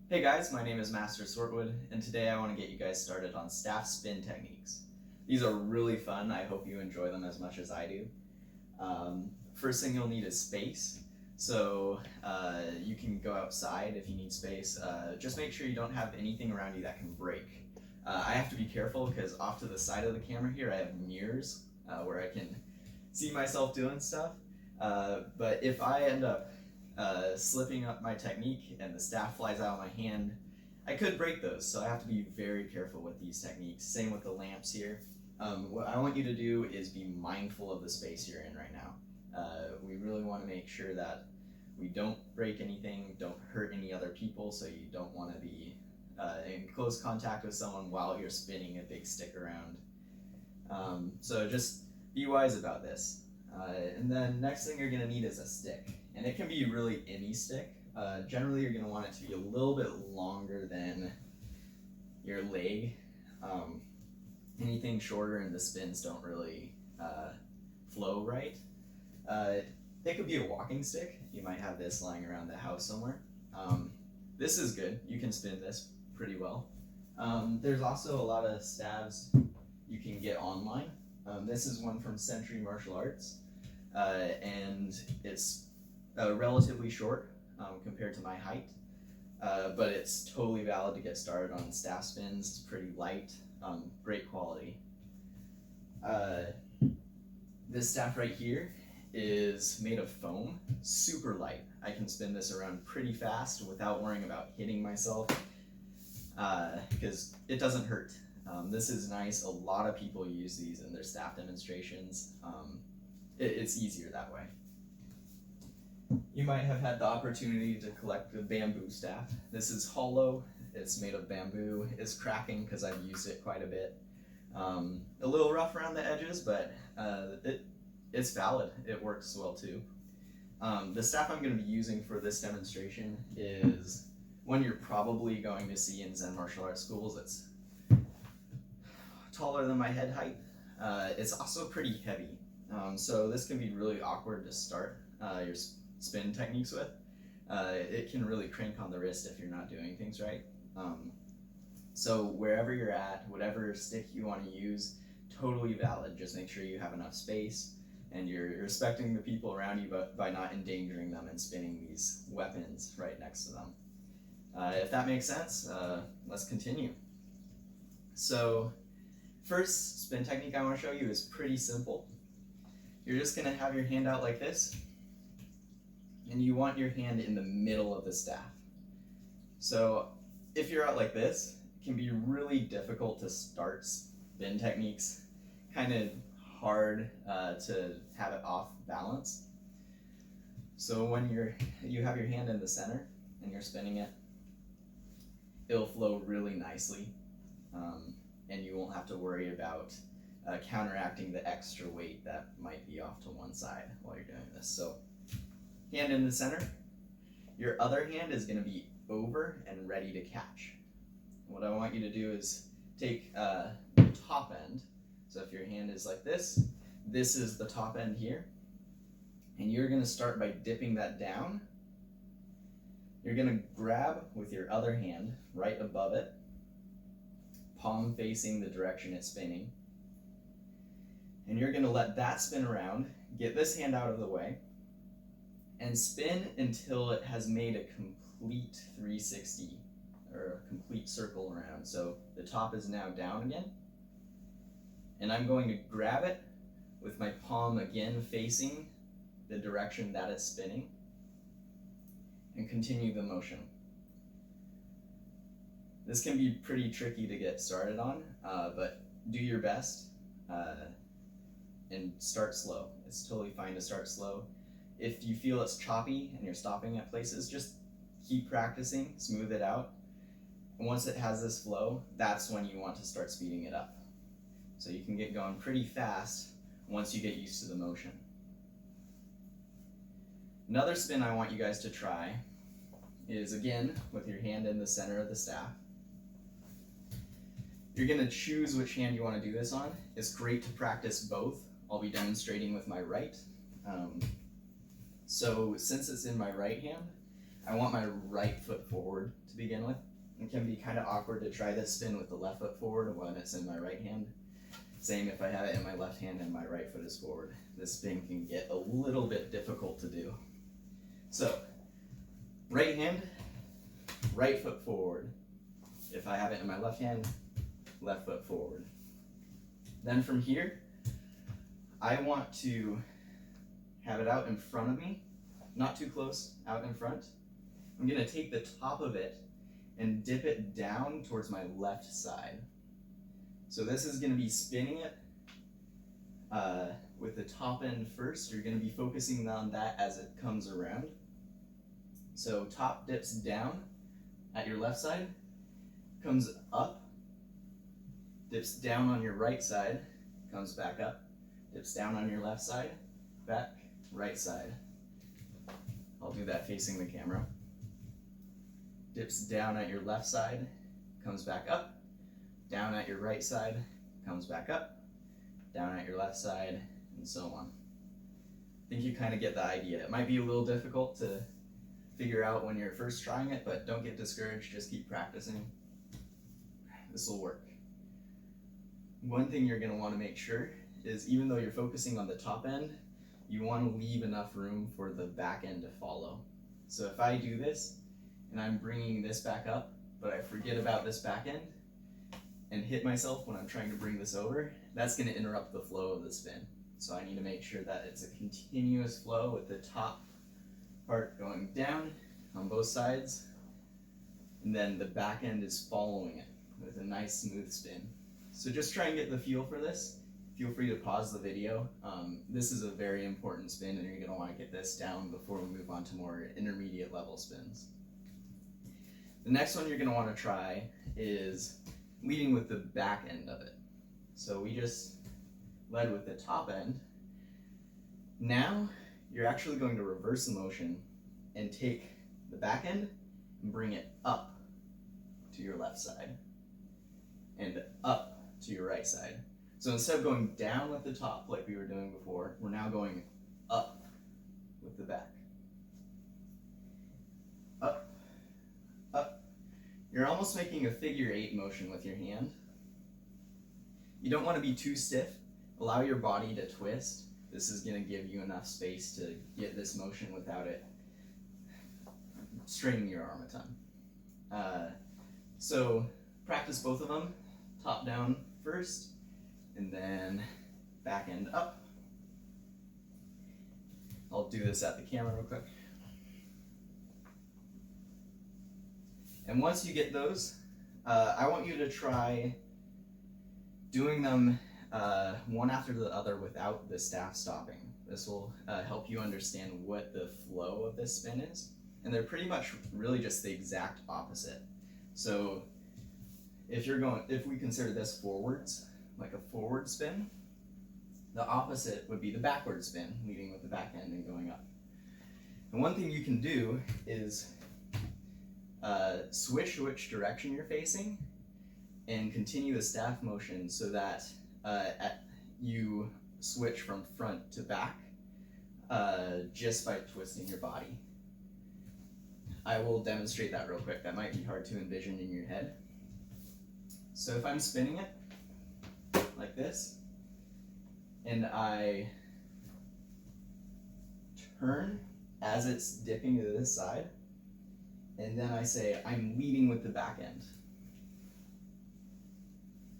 Hey guys, my name is Master Swartwood, and today I want to get you guys started on staff spin techniques. These are really fun. I hope you enjoy them as much as I do. First thing you'll need is space. So you can go outside if you need space. Just make sure you don't have anything around you that can break. I have to be careful because off to the side of the camera here I have mirrors where I can see myself doing stuff. But if I end up slipping up my technique and the staff flies out of my hand, I could break those, so I have to be very careful with these techniques. Same with the lamps here. What I want you to do is be mindful of the space you're in right now. We really want to make sure that we don't break anything, don't hurt any other people, so you don't want to be in close contact with someone while you're spinning a big stick around. So just be wise about this. And then next thing you're going to need is a stick. And it can be really any stick. Generally you're going to want it to be a little bit longer than your leg. Anything shorter and the spins don't really flow right. It could be a walking stick. You might have this lying around the house somewhere. This is good. You can spin this pretty well. There's also a lot of staves you can get online. This is one from Century Martial Arts, and it's relatively short compared to my height, but it's totally valid to get started on staff spins. It's pretty light, great quality. This staff right here is made of foam, super light. I can spin this around pretty fast without worrying about hitting myself because it doesn't hurt. This is nice. A lot of people use these in their staff demonstrations. It's easier that way. You might have had the opportunity to collect a bamboo staff. This is hollow. It's made of bamboo. It's cracking because I've used it quite a bit. A little rough around the edges, but it's valid. It works well too. The staff I'm going to be using for this demonstration is one you're probably going to see in Zen martial arts schools. It's taller than my head height. It's also pretty heavy, so this can be really awkward to start your spin techniques with. It can really crank on the wrist if you're not doing things right. So wherever you're at, whatever stick you want to use, totally valid. Just make sure you have enough space and you're respecting the people around you by not endangering them and spinning these weapons right next to them. If that makes sense, let's continue. So first spin technique I want to show you is pretty simple. You're just going to have your hand out like this, and you want your hand in the middle of the staff. So if you're out like this, it can be really difficult to start spin techniques, kind of hard to have it off balance. So when you have your hand in the center and you're spinning it, it'll flow really nicely. And you won't have to worry about counteracting the extra weight that might be off to one side while you're doing this. So hand in the center, your other hand is going to be over and ready to catch. What I want you to do is take the top end. So if your hand is like this is the top end here, and you're going to start by dipping that down. You're going to grab with your other hand right above it, palm facing the direction it's spinning, and you're going to let that spin around, get this hand out of the way, and spin until it has made a complete 360 or a complete circle around. So the top is now down again, and I'm going to grab it with my palm again facing the direction that it's spinning and continue the motion. This can be pretty tricky to get started on, but do your best and start slow. It's totally fine to start slow. If you feel it's choppy and you're stopping at places, just keep practicing, smooth it out. And once it has this flow, that's when you want to start speeding it up. So you can get going pretty fast once you get used to the motion. Another spin I want you guys to try is, again, with your hand in the center of the staff. You're going to choose which hand you want to do this on. It's great to practice both. I'll be demonstrating with my right. So since it's in my right hand, I want my right foot forward to begin with. It can be kind of awkward to try this spin with the left foot forward when it's in my right hand. Same if I have it in my left hand and my right foot is forward. This spin can get a little bit difficult to do. So, right hand, right foot forward. If I have it in my left hand, left foot forward. Then from here, I want to have it out in front of me, not too close, out in front. I'm gonna take the top of it and dip it down towards my left side. So this is gonna be spinning it with the top end first. You're gonna be focusing on that as it comes around. So top dips down at your left side, comes up, dips down on your right side, comes back up, dips down on your left side, back, right side. I'll do that facing the camera. Dips down at your left side, comes back up, down at your right side, comes back up, down at your left side, and so on. I think you kind of get the idea. It might be a little difficult to figure out when you're first trying it, but don't get discouraged, just keep practicing. This will work. One thing you're gonna wanna make sure is even though you're focusing on the top end, you wanna leave enough room for the back end to follow. So if I do this, and I'm bringing this back up, but I forget about this back end, and hit myself when I'm trying to bring this over, that's gonna interrupt the flow of the spin. So I need to make sure that it's a continuous flow with the top part going down on both sides, and then the back end is following it with a nice smooth spin. So just try and get the feel for this. Feel free to pause the video. This is a very important spin and you're gonna wanna get this down before we move on to more intermediate level spins. The next one you're gonna wanna try is leading with the back end of it. So we just led with the top end. Now you're actually going to reverse the motion and take the back end and bring it up to your left side and up to your right side. So instead of going down with the top like we were doing before, we're now going up with the back. Up, up. You're almost making a figure 8 motion with your hand. You don't want to be too stiff. Allow your body to twist. This is going to give you enough space to get this motion without it straining your arm a ton. So practice both of them, top down first, and then back end up. I'll do this at the camera real quick. And once you get those, I want you to try doing them one after the other without the staff stopping. This will help you understand what the flow of this spin is. And they're pretty much really just the exact opposite. So if we consider this forwards, like a forward spin, the opposite would be the backward spin, leading with the back end and going up. And one thing you can do is switch which direction you're facing and continue the staff motion so that you switch from front to back just by twisting your body. I will demonstrate that real quick. That might be hard to envision in your head. So if I'm spinning it like this, and I turn as it's dipping to this side, and then I say I'm leading with the back end,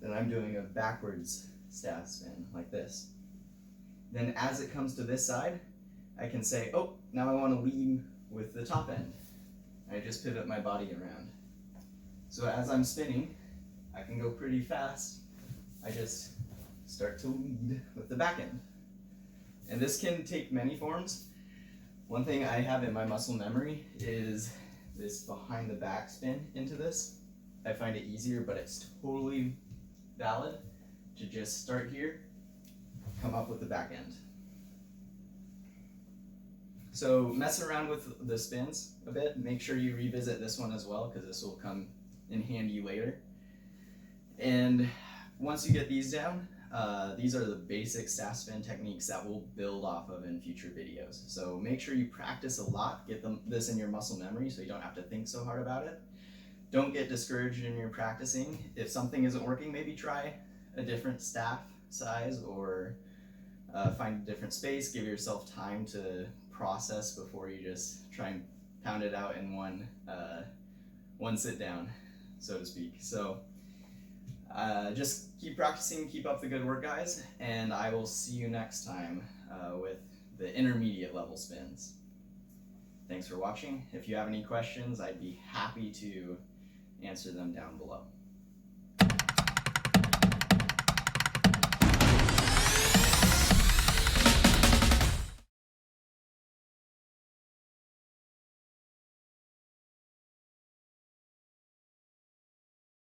then I'm doing a backwards staff spin like this. Then as it comes to this side, I can say, oh, now I want to lead with the top end. I just pivot my body around. So as I'm spinning, I can go pretty fast. I just start to lead with the back end. And this can take many forms. One thing I have in my muscle memory is this behind the back spin into this. I find it easier, but it's totally valid to just start here, come up with the back end. So mess around with the spins a bit. Make sure you revisit this one as well, because this will come in handy later. And once you get these down, these are the basic staff spin techniques that we'll build off of in future videos. So make sure you practice a lot, get this in your muscle memory so you don't have to think so hard about it. don't get discouraged in your practicing. If something isn't working, maybe try a different staff size, or find a different space. Give yourself time to process before you just try and pound it out in one sit down, so to speak. So just keep practicing, keep up the good work, guys, and I will see you next time with the intermediate level spins. Thanks for watching. If you have any questions, I'd be happy to answer them down below.